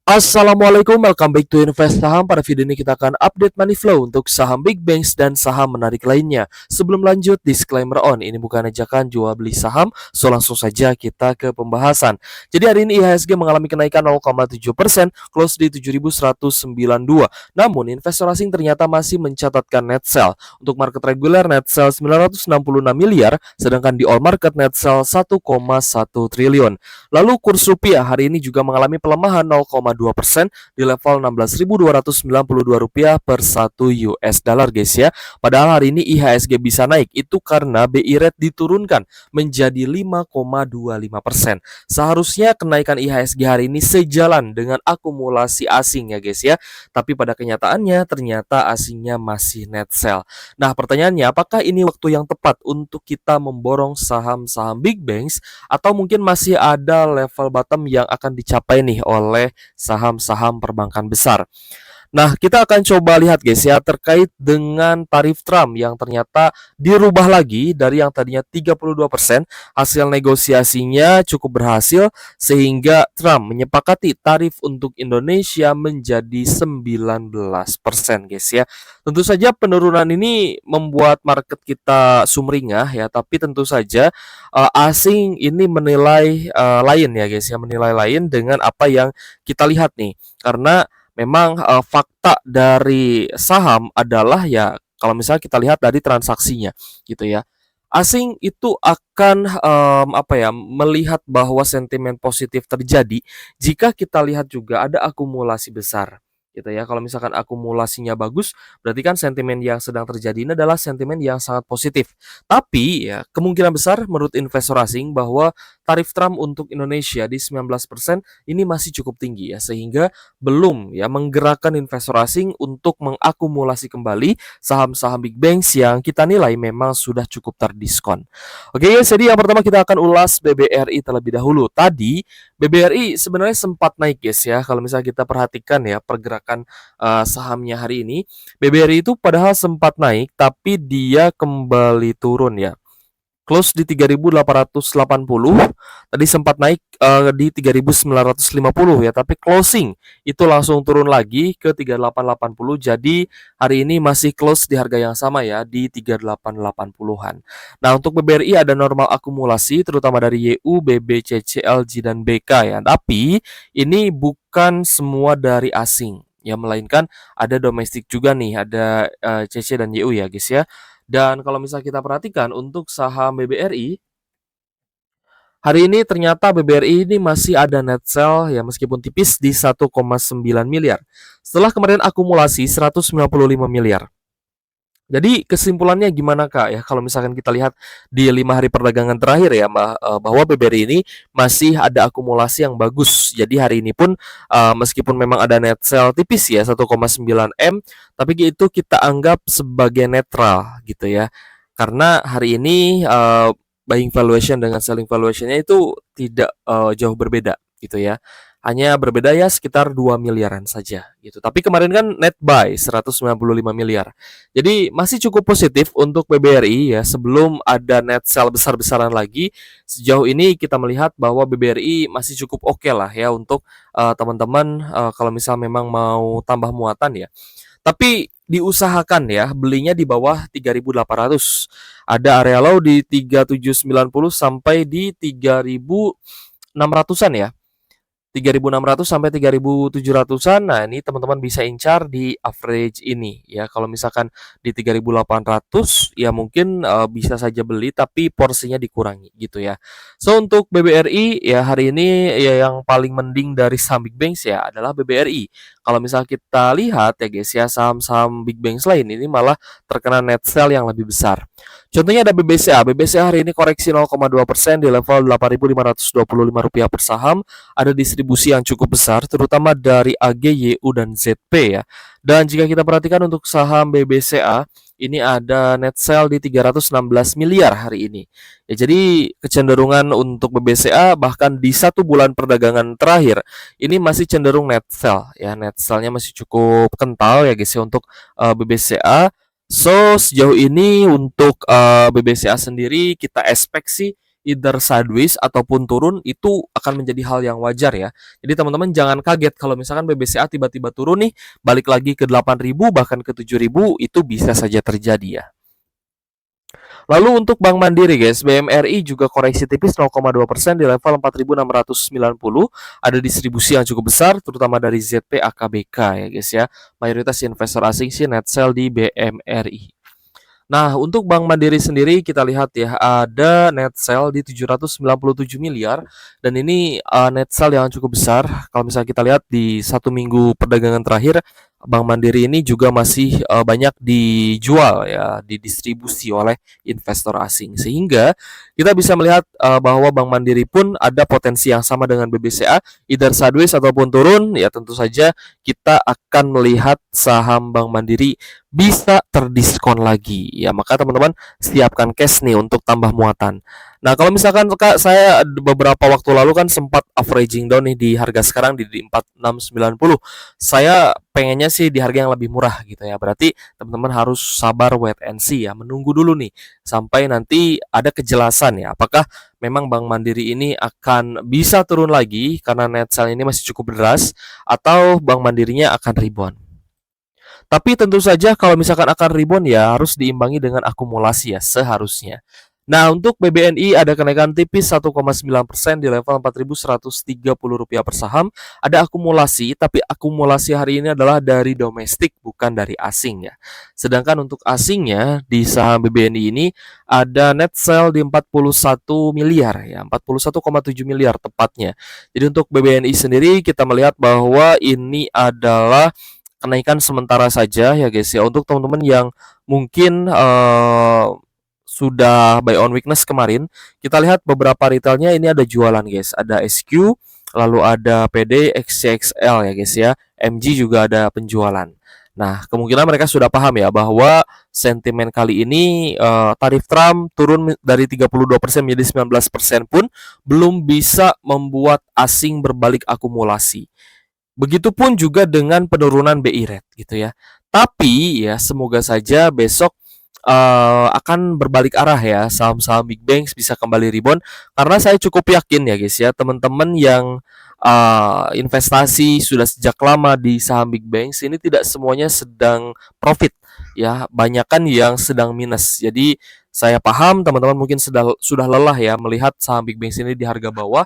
Assalamualaikum, welcome back to Invest Saham. Pada video ini kita akan update money flow untuk saham big banks dan saham menarik lainnya. Sebelum lanjut, disclaimer on, ini bukan ajakan jual beli saham, so langsung saja kita ke pembahasan. Jadi hari ini IHSG mengalami kenaikan 0,7%, close di 7.192. Namun investor asing ternyata masih mencatatkan net sell. Untuk market reguler net sell 966 miliar, sedangkan di all market net sell 1,1 triliun. Lalu kurs rupiah hari ini juga mengalami pelemahan 0,2% di level Rp16.292 per 1 US dollar guys ya. Padahal hari ini IHSG bisa naik itu karena BI rate diturunkan menjadi 5,25%. Seharusnya kenaikan IHSG hari ini sejalan dengan akumulasi asing ya guys ya. Tapi pada kenyataannya ternyata asingnya masih net sell. Nah, pertanyaannya apakah ini waktu yang tepat untuk kita memborong saham-saham big banks atau mungkin masih ada level bottom yang akan dicapai nih oleh saham-saham perbankan besar. Nah, kita akan coba lihat guys ya terkait dengan tarif Trump yang ternyata dirubah lagi dari yang tadinya 32%. Hasil negosiasinya cukup berhasil sehingga Trump menyepakati tarif untuk Indonesia menjadi 19% guys ya. Tentu saja penurunan ini membuat market kita sumringah ya, tapi tentu saja asing ini menilai lain ya guys ya, menilai lain dengan apa yang kita lihat nih. Karena memang fakta dari saham adalah ya kalau misalnya kita lihat dari transaksinya gitu ya. Asing itu akan melihat bahwa sentimen positif terjadi jika kita lihat juga ada akumulasi besar gitu ya. Kalau misalkan akumulasinya bagus, berarti kan sentimen yang sedang terjadi ini adalah sentimen yang sangat positif. Tapi ya kemungkinan besar menurut investor asing bahwa tarif Trump untuk Indonesia di 19% ini masih cukup tinggi ya, sehingga belum ya menggerakkan investor asing untuk mengakumulasi kembali saham-saham big banks yang kita nilai memang sudah cukup terdiskon. Oke guys, jadi yang pertama kita akan ulas BBRI terlebih dahulu. Tadi BBRI sebenarnya sempat naik guys ya. Kalau misalnya kita perhatikan ya pergerakan sahamnya hari ini, BBRI itu padahal sempat naik tapi dia kembali turun ya. Close di 3.880, tadi sempat naik di 3.950 ya, tapi closing itu langsung turun lagi ke 3.880. Jadi hari ini masih close di harga yang sama ya, di 3.880-an. Nah, untuk BBRI ada normal akumulasi terutama dari YU, BBCC, LG dan BK ya. Tapi ini bukan semua dari asing ya, melainkan ada domestik juga nih, ada CC dan YU ya guys ya. Dan kalau misalnya kita perhatikan untuk saham BBRI, hari ini ternyata BBRI ini masih ada net sell ya meskipun tipis di 1,9 miliar. Setelah kemarin akumulasi 195 miliar. Jadi kesimpulannya gimana Kak ya kalau misalkan kita lihat di 5 hari perdagangan terakhir ya bahwa BBRI ini masih ada akumulasi yang bagus. Jadi hari ini pun meskipun memang ada net sell tipis ya 1,9 M, tapi itu kita anggap sebagai netral gitu ya. Karena hari ini buying valuation dengan selling valuationnya itu tidak jauh berbeda gitu ya. Hanya berbeda ya sekitar 2 miliaran saja gitu. Tapi kemarin kan net buy 195 miliar. Jadi masih cukup positif untuk BBRI ya sebelum ada net sell besar-besaran lagi. Sejauh ini kita melihat bahwa BBRI masih cukup oke lah ya untuk teman-teman kalau misal memang mau tambah muatan ya. Tapi diusahakan ya belinya di bawah 3.800. Ada area low di 3.790 sampai di 3.600-an ya. 3.600 sampai 3.700-an. Nah, ini teman-teman bisa incar di average ini ya. Kalau misalkan di 3.800 ya mungkin bisa saja beli tapi porsinya dikurangi gitu ya. So untuk BBRI ya hari ini ya yang paling mending dari saham big banks ya adalah BBRI. Kalau misal kita lihat ya guys ya saham-saham big banks lain ini malah terkena net sell yang lebih besar. Contohnya ada BBCA. BBCA hari ini koreksi 0,2% di level Rp8.525 per saham. Ada distribusi yang cukup besar terutama dari AG, YU dan ZP ya. Dan jika kita perhatikan untuk saham BBCA ini ada net sell di 316 miliar hari ini. Ya, jadi kecenderungan untuk BBCA bahkan di 1 bulan perdagangan terakhir ini masih cenderung net sell ya. Net sellnya masih cukup kental ya guys ya untuk BBCA. So sejauh ini untuk BBCA sendiri kita expect sih either sideways ataupun turun, itu akan menjadi hal yang wajar ya. Jadi teman-teman jangan kaget kalau misalkan BBCA tiba-tiba turun nih, balik lagi ke 8.000 bahkan ke 7.000, itu bisa saja terjadi ya. Lalu untuk Bank Mandiri guys, BMRI juga koreksi tipis 0,2% di level 4.690. Ada distribusi yang cukup besar terutama dari ZP AKBK ya guys ya. Mayoritas investor asing sih net sell di BMRI. Nah, untuk Bank Mandiri sendiri kita lihat ya, ada net sell di 797 miliar dan ini net sell yang cukup besar. Kalau misalnya kita lihat di 1 minggu perdagangan terakhir, Bank Mandiri ini juga masih banyak dijual ya, didistribusi oleh investor asing. Sehingga kita bisa melihat bahwa Bank Mandiri pun ada potensi yang sama dengan BBCA, either sideways ataupun turun. Ya tentu saja kita akan melihat saham Bank Mandiri bisa terdiskon lagi. Ya, maka teman-teman siapkan cash nih untuk tambah muatan. Nah, kalau misalkan saya beberapa waktu lalu kan sempat averaging down nih di harga sekarang di 4690. Saya pengennya sih di harga yang lebih murah gitu ya. Berarti teman-teman harus sabar wait and see ya, menunggu dulu nih sampai nanti ada kejelasan ya apakah memang Bank Mandiri ini akan bisa turun lagi karena net sell ini masih cukup deras atau Bank Mandirinya akan rebound. Tapi tentu saja kalau misalkan akan rebound ya harus diimbangi dengan akumulasi ya seharusnya. Nah, untuk BBNI ada kenaikan tipis 1,9% di level Rp4.130 per saham. Ada akumulasi, tapi akumulasi hari ini adalah dari domestik bukan dari asing ya. Sedangkan untuk asingnya di saham BBNI ini ada net sell di 41 miliar ya, 41,7 miliar tepatnya. Jadi untuk BBNI sendiri kita melihat bahwa ini adalah kenaikan sementara saja ya guys ya. Untuk teman-teman yang mungkin sudah buy on weakness kemarin, kita lihat beberapa retailnya ini ada jualan guys. Ada SQ, lalu ada PD, XCXL ya guys ya. MG juga ada penjualan. Nah, kemungkinan mereka sudah paham ya bahwa sentimen kali ini tarif Trump turun dari 32% menjadi 19% pun belum bisa membuat asing berbalik akumulasi. Begitupun juga dengan penurunan BI rate gitu ya. Tapi ya semoga saja besok akan berbalik arah ya, saham-saham big banks bisa kembali rebound karena saya cukup yakin ya guys ya, teman-teman yang investasi sudah sejak lama di saham big banks ini tidak semuanya sedang profit ya, banyak kan yang sedang minus. Jadi saya paham teman-teman mungkin sudah lelah ya melihat saham big banks ini di harga bawah.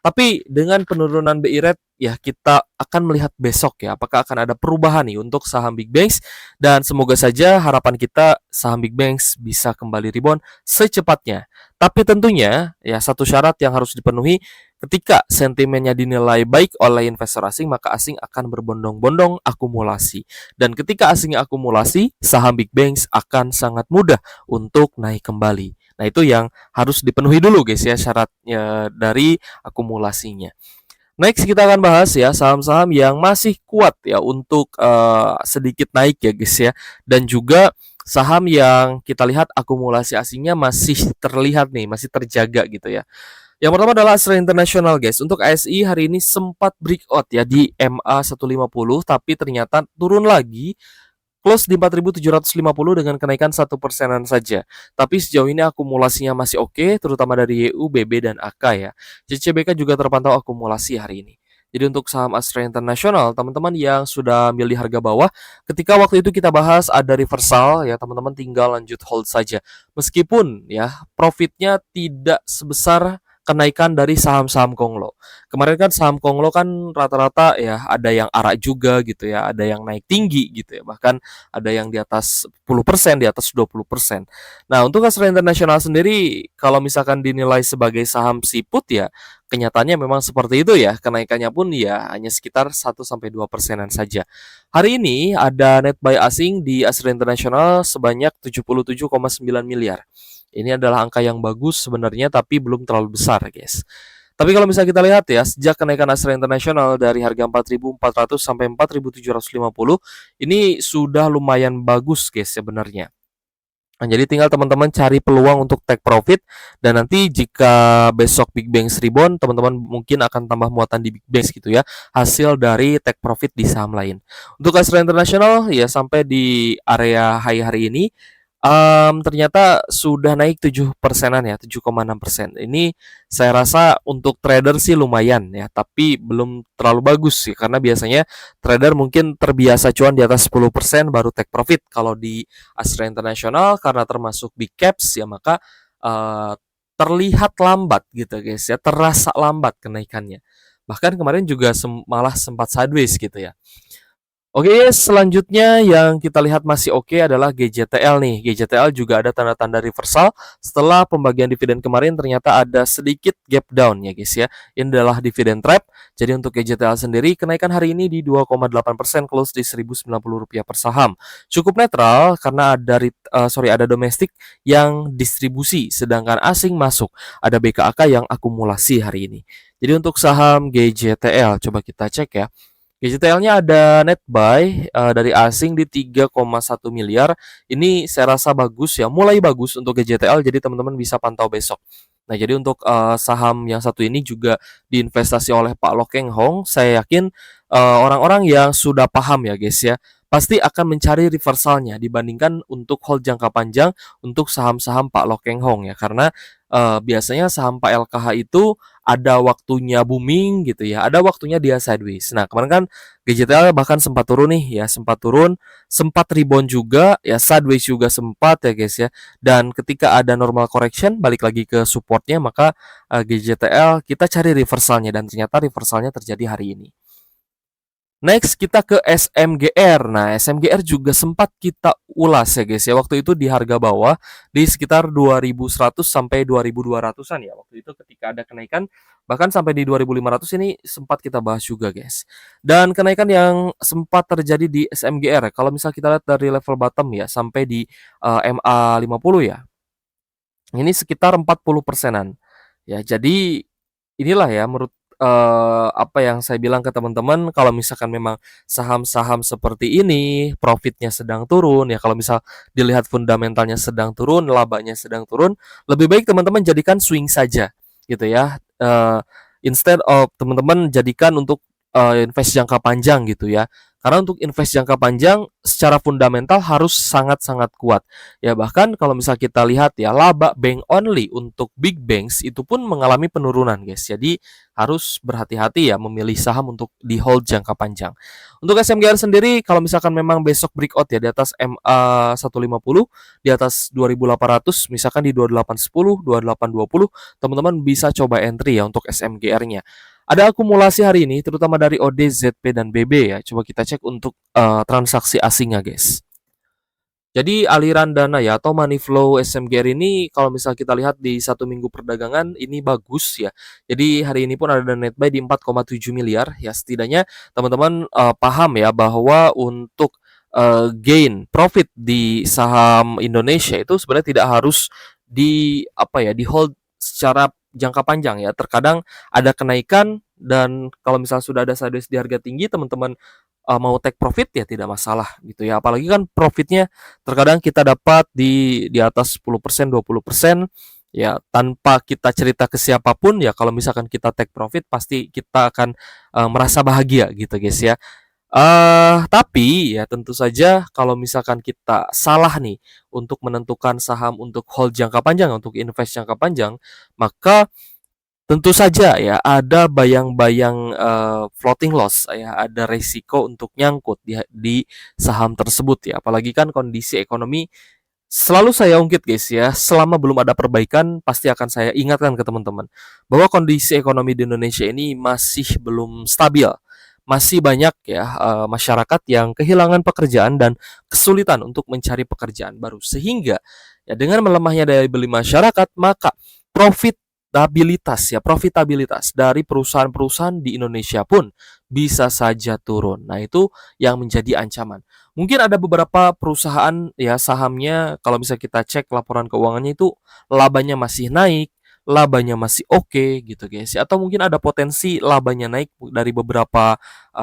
Tapi dengan penurunan BI rate ya kita akan melihat besok ya apakah akan ada perubahan nih untuk saham big banks dan semoga saja harapan kita saham big banks bisa kembali rebound secepatnya. Tapi tentunya ya satu syarat yang harus dipenuhi, ketika sentimennya dinilai baik oleh investor asing maka asing akan berbondong-bondong akumulasi. Dan ketika asing akumulasi, saham big banks akan sangat mudah untuk naik kembali. Nah, itu yang harus dipenuhi dulu guys ya syaratnya dari akumulasinya. Next kita akan bahas ya saham-saham yang masih kuat ya untuk sedikit naik ya guys ya. Dan juga saham yang kita lihat akumulasi asingnya masih terlihat nih, masih terjaga gitu ya. Yang pertama adalah Astra International guys. Untuk ASI hari ini sempat breakout ya di MA 150 tapi ternyata turun lagi, close di 4.750 dengan kenaikan 1%-an saja. Tapi sejauh ini akumulasinya masih oke, terutama dari YU, BB, dan AK ya. CCBK juga terpantau akumulasi hari ini. Jadi untuk saham Astra International, teman-teman yang sudah ambil di harga bawah, ketika waktu itu kita bahas ada reversal ya, teman-teman tinggal lanjut hold saja. Meskipun ya profitnya tidak sebesar kenaikan dari saham-saham Konglo. Kemarin kan saham Konglo kan rata-rata ya ada yang arak juga gitu ya, ada yang naik tinggi gitu ya, bahkan ada yang di atas 10%, di atas 20%. Nah, untuk Astra International sendiri kalau misalkan dinilai sebagai saham siput ya, kenyataannya memang seperti itu ya, kenaikannya pun ya hanya sekitar 1-2%-an saja. Hari ini ada net buy asing di Astra International sebanyak 77,9 miliar. Ini adalah angka yang bagus sebenarnya tapi belum terlalu besar, guys. Tapi kalau misalnya kita lihat ya, sejak kenaikan Astra International dari harga 4.400 sampai 4.750, ini sudah lumayan bagus, guys, sebenarnya. Nah, jadi tinggal teman-teman cari peluang untuk take profit dan nanti jika besok Big Bangs rebound, teman-teman mungkin akan tambah muatan di Big Bangs gitu ya, hasil dari take profit di saham lain. Untuk Astra International ya sampai di area high hari ini Ternyata sudah naik 7%-an ya, 7,6%. Ini saya rasa untuk trader sih lumayan ya, tapi belum terlalu bagus sih karena biasanya trader mungkin terbiasa cuan di atas 10% baru take profit. Kalau di Astra International karena termasuk big caps ya maka uh, terlihat lambat gitu guys ya, terasa lambat kenaikannya. Bahkan kemarin juga malah sempat sideways gitu ya. Oke, selanjutnya yang kita lihat masih oke adalah GJTL nih. GJTL juga ada tanda-tanda reversal setelah pembagian dividen kemarin ternyata ada sedikit gap down ya guys ya. Ini adalah dividen trap. Jadi untuk GJTL sendiri kenaikan hari ini di 2,8% close di Rp1.090 per saham. Cukup netral karena ada domestik yang distribusi sedangkan asing masuk. Ada BKAK yang akumulasi hari ini. Jadi untuk saham GJTL coba kita cek ya. GJTL-nya ada net buy dari asing di 3,1 miliar. Ini saya rasa bagus ya, mulai bagus untuk GJTL jadi teman-teman bisa pantau besok. Nah, jadi untuk saham yang satu ini juga diinvestasi oleh Pak Lokeng Hong. Saya yakin orang-orang yang sudah paham ya guys ya, pasti akan mencari reversalnya dibandingkan untuk hold jangka panjang untuk saham-saham Pak Lokeng Hong ya. Karena biasanya saham Pak LKH itu ada waktunya booming gitu ya, ada waktunya dia sideways. Nah, kemarin kan GJTL bahkan sempat turun nih ya, sempat turun, sempat rebound juga, ya sideways juga sempat ya guys ya. Dan ketika ada normal correction, balik lagi ke supportnya, maka GJTL kita cari reversalnya dan ternyata reversalnya terjadi hari ini. Next kita ke SMGR. Nah, SMGR juga sempat kita ulas ya guys ya. Waktu itu di harga bawah di sekitar 2100 sampai 2200-an ya. Waktu itu ketika ada kenaikan bahkan sampai di 2500 ini sempat kita bahas juga guys. Dan kenaikan yang sempat terjadi di SMGR kalau misal kita lihat dari level bottom ya sampai di MA50 ya. Ini sekitar 40%-an. Ya, jadi inilah ya menurut apa yang saya bilang ke teman-teman kalau misalkan memang saham-saham seperti ini profitnya sedang turun ya, kalau misal dilihat fundamentalnya sedang turun, labanya sedang turun, lebih baik teman-teman jadikan swing saja gitu ya. Instead of teman-teman jadikan untuk invest jangka panjang gitu ya. Karena untuk invest jangka panjang secara fundamental harus sangat-sangat kuat. Ya bahkan kalau misal kita lihat ya laba bank only untuk big banks itu pun mengalami penurunan guys. Jadi harus berhati-hati ya memilih saham untuk di hold jangka panjang. Untuk SMGR sendiri kalau misalkan memang besok breakout ya di atas MA 150, di atas 2800 misalkan di 2810, 2820 teman-teman bisa coba entry ya untuk SMGR-nya. Ada akumulasi hari ini terutama dari OD, ZP dan BB ya. Coba kita cek untuk transaksi asingnya guys. Jadi aliran dana ya atau money flow SMGR ini kalau misal kita lihat di 1 minggu perdagangan ini bagus ya. Jadi hari ini pun ada net buy di 4,7 miliar ya, setidaknya teman-teman paham ya bahwa untuk gain profit di saham Indonesia itu sebenarnya tidak harus di hold secara jangka panjang ya. Terkadang ada kenaikan dan kalau misal sudah ada sideways di harga tinggi teman-teman mau take profit ya tidak masalah gitu ya. Apalagi kan profitnya terkadang kita dapat di atas 10%, 20% ya tanpa kita cerita ke siapapun ya, kalau misalkan kita take profit pasti kita akan merasa bahagia gitu guys ya. Tapi ya tentu saja kalau misalkan kita salah nih untuk menentukan saham untuk hold jangka panjang, untuk invest jangka panjang, maka tentu saja ya ada bayang-bayang floating loss ya, ada resiko untuk nyangkut di saham tersebut ya. Apalagi kan kondisi ekonomi selalu saya ungkit guys ya, selama belum ada perbaikan pasti akan saya ingatkan ke teman-teman bahwa kondisi ekonomi di Indonesia ini masih belum stabil. Masih banyak ya masyarakat yang kehilangan pekerjaan dan kesulitan untuk mencari pekerjaan baru. Sehingga ya dengan melemahnya daya beli masyarakat, maka profitabilitas dari perusahaan-perusahaan di Indonesia pun bisa saja turun. Nah, itu yang menjadi ancaman. Mungkin ada beberapa perusahaan ya sahamnya kalau bisa kita cek laporan keuangannya itu labanya masih naik, labanya masih oke gitu guys. Atau mungkin ada potensi labanya naik dari beberapa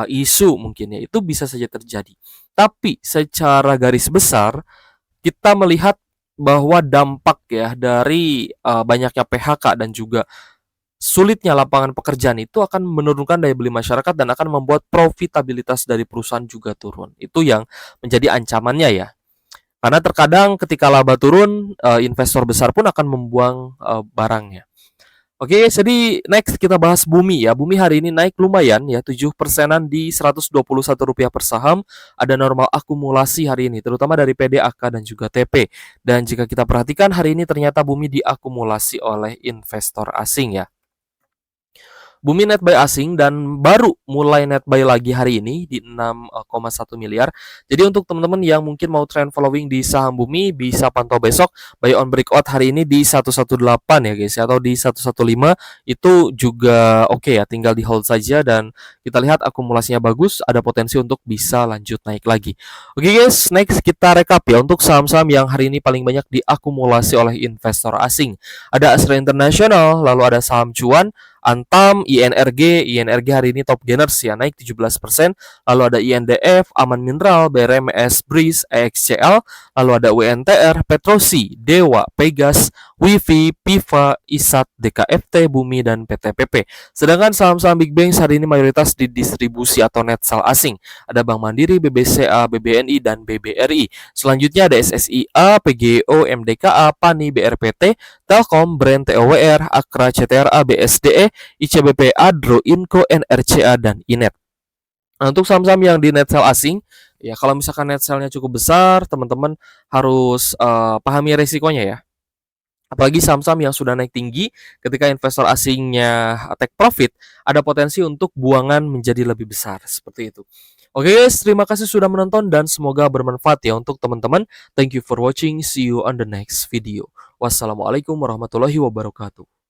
isu mungkin ya. Itu bisa saja terjadi. Tapi secara garis besar kita melihat bahwa dampak ya dari banyaknya PHK dan juga sulitnya lapangan pekerjaan itu akan menurunkan daya beli masyarakat dan akan membuat profitabilitas dari perusahaan juga turun. Itu yang menjadi ancamannya ya. Karena terkadang ketika laba turun, investor besar pun akan membuang barangnya. Oke, jadi next kita bahas Bumi ya. Bumi hari ini naik lumayan ya, 7%-an di Rp121 per saham. Ada normal akumulasi hari ini, terutama dari PDAK dan juga TP. Dan jika kita perhatikan hari ini ternyata Bumi diakumulasi oleh investor asing ya. Bumi net buy asing dan baru mulai net buy lagi hari ini di 6,1 miliar. Jadi untuk teman-teman yang mungkin mau trend following di saham Bumi bisa pantau besok buy on breakout hari ini di 118 ya guys atau di 115 itu juga oke ya, tinggal di hold saja dan kita lihat akumulasinya bagus, ada potensi untuk bisa lanjut naik lagi. Oke guys, next kita rekap ya untuk saham-saham yang hari ini paling banyak diakumulasi oleh investor asing. Ada Astra International, lalu ada saham cuan, Antam, INRG hari ini top gainers ya, naik 17%. Lalu ada INDF, Aman Mineral, BRMS, Breeze, EXCL. Lalu ada WNTR, Petrosi, Dewa, Pegas, Wifi, Piva, Isat, DKFT, Bumi, dan PTPP. Sedangkan saham-saham Big Banks hari ini mayoritas didistribusi atau net sell asing. Ada Bank Mandiri, BBCA, BBNI, dan BBRI. Selanjutnya ada SSIA, PGO, MDKA, PANI, BRPT, Telkom, Brand, TOWR, Akra, CTRA, BSDE, ICBP, Adro, Inco, NRCA, dan Inet. Nah, untuk saham-saham yang di net sell asing, ya kalau misalkan net sell-nya cukup besar, teman-teman harus pahami resikonya ya. Apalagi saham-saham yang sudah naik tinggi, ketika investor asingnya take profit, ada potensi untuk buangan menjadi lebih besar, seperti itu. Oke guys, terima kasih sudah menonton dan semoga bermanfaat ya untuk teman-teman. Thank you for watching, see you on the next video. Wassalamualaikum warahmatullahi wabarakatuh.